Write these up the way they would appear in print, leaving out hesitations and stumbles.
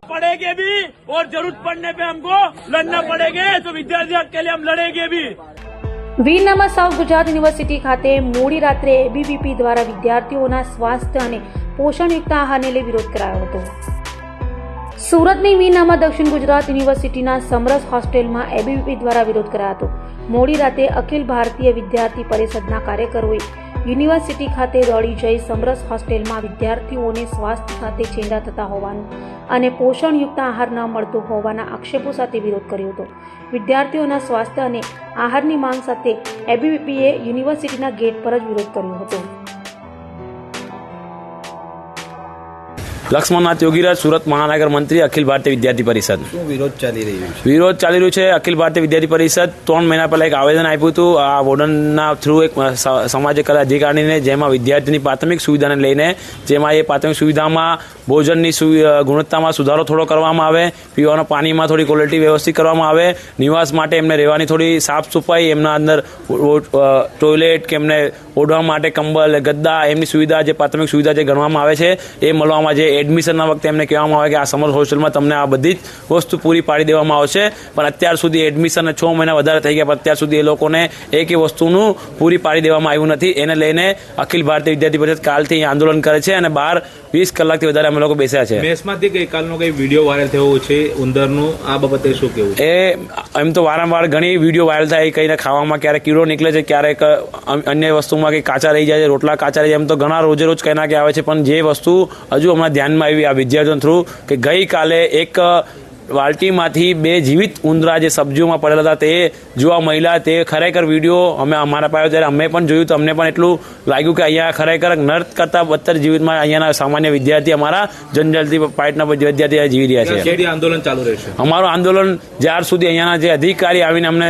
पड़ेगे भी और जरूरत पड़ने पे हमको लड़ना पड़ेगा, तो विद्यार्थी हक के लिए हम लड़ेंगे भी। વીરનામાં સાઉથ ગુજરાત યુનિવર્સિટી ખાતે મોડી રાત્રે એબીવીપી દ્વારા વિદ્યાર્થીઓના સ્વાસ્થ્ય અને પોષણયુક્ત આહારને લઈ વિરોધ કરાયો હતો। સુરતની વીરનામાં દક્ષિણ ગુજરાત યુનિવર્સિટીના સમરસ હોસ્ટેલમાં એબીવીપી દ્વારા વિરોધ કરાયો હતો। મોડી રાતે અખિલ ભારતીય વિદ્યાર્થી પરિષદના કાર્યકરોએ યુનિવર્સિટી ખાતે દોડી જઈ સમરસ હોસ્ટેલમાં વિદ્યાર્થીઓને સ્વાસ્થ્ય સાથે ચેંડા થતા હોવાનું અને પોષણયુક્ત આહાર ન મળતો હોવાના આક્ષેપો સાથે વિરોધ કર્યો હતો। વિદ્યાર્થીઓના સ્વાસ્થ્ય અને આહારની માંગ સાથે એબીવીપીએ યુનિવર્સિટીના ગેટ પર જ વિરોધ કર્યો હતો। લક્ષ્મણનાથ યોગીરાજ, સુરત મહાનગર મંત્રી, અખિલ ભારતીય વિદ્યાર્થી પરિષદ। વિરોધ ચાલી રહ્યો છે? વિરોધ ચાલી રહ્યું છે। અખિલ ભારતીય વિદ્યાર્થી પરિષદ 3 મહિના પહેલા એક આવેદન આપ્યું હતું આ વોર્ડનના થ્રુ એક સમાજ કલા અધિકારીને, જેમાં વિદ્યાર્થીની પ્રાથમિક સુવિધાને લઈને, જેમાં એ પ્રાથમિક સુવિધામાં ભોજનની ગુણવત્તામાં સુધારો થોડો કરવામાં આવે, પીવાના પાણીમાં થોડી ક્વોલિટી વ્યવસ્થિત કરવામાં આવે, નિવાસ માટે એમને રહેવાની થોડી સાફ સફાઈ, એમના અંદર ટોયલેટ કે એમને ઓઢવા માટે કંબલ, ગદ્દા, એમની સુવિધા જે પ્રાથમિક સુવિધા જે ગણવામાં આવે છે એ મળવામાં, જે એડમિશનના વખતે એમને કહેવામાં આવે કે આ સમર હોસ્ટેલમાં તમને આ બધી જ વસ્તુ પૂરી પાડી દેવામાં આવશે, પણ અત્યાર સુધી એડમિશન 6 મહિના વધારે થઈ ગયા, પણ અત્યાર સુધી એ લોકોને એક વસ્તુનું પૂરી પાડી દેવામાં આવ્યું નથી। એને લઈને અખિલ ભારતીય વિદ્યાર્થી પરિષદ કાલથી આંદોલન કરે છે અને 12-20 કલાકથી વધારે અમે લોકો બેસ્યા છે। મેસમાંથી ગઈકાલનો કઈ વિડીયો વાયરલ થયો છે ઉંદરનો, આ બાબતે શું કહેવું? એમ તો વારંવાર ઘણી વિડીયો વાયરલ થાય, કઈને ખાવામાં ક્યારેક કીડો નીકળે છે, ક્યારેક અન્ય વસ્તુમાં કંઈ કાચા રહી જાય છે, રોટલા કાચા રહી જાય, એમ તો ઘણા રોજે રોજ કંઈ ના કંઈ આવે છે, પણ જે વસ્તુ હજુ હમણાં ધ્યાનમાં આવી આ વિદ્યાર્થીઓ થ્રુ કે ગઈકાલે એક વાલટીમાંથી 2 જીવિત ઉંદરા જે સબ્જીઓમાં પડેલા હતા તે જોવા મળ્યા। તે ખરેખર વિડીયો અમે અમારા પાસે ત્યારે અમે પણ જોયું તો અમને પણ એટલું લાગ્યું કે અહીંયા ખરેખર નર્ક કરતાં બદતર જીવિતમાં અહીંયાના સામાન્ય વિદ્યાર્થી, અમારા જનરલથી પાર્ટના વિદ્યાર્થી જીવી રહ્યા છે। કેવી આંદોલન ચાલુ રહેશે? અમારું આંદોલન જ્યાર સુધી અહીંયાના જે અધિકારી આવીને અમને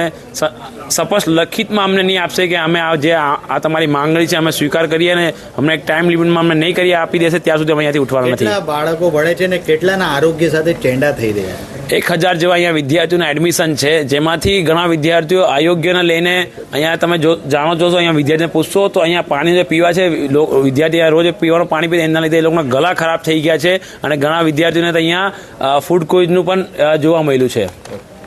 સ્પષ્ટ લખિતમાં અમને નહીં આપશે કે અમે આ તમારી માંગણી છે અમે સ્વીકાર કરીએ અને અમને એક ટાઈમ લિમિટમાં અમને નહીં કરી આપી દેશે ત્યાં સુધી અમે અહીંયાથી ઉઠવાના નથી। કેટલા બાળકો ભણે છે ને કેટલાના આરોગ્ય સાથે ચેંડા થઈ રહ્યા? 1000 જેવા અહીંયા વિદ્યાર્થીઓના એડમિશન છે, જેમાંથી ઘણા વિદ્યાર્થીઓ આરોગ્યને લઈને અહીંયા તમે જાણો છો, અહીંયા વિદ્યાર્થીને પૂછશો તો અહીંયા પાણી જે પીવા છે, વિદ્યાર્થી રોજ પીવાનું પાણી પીને એના લીધે એ લોકોના ગળા ખરાબ થઈ ગયા છે અને ઘણા વિદ્યાર્થીઓને તો અહીંયા ફૂડ પોઈઝનનું પણ જોવા મળ્યું છે।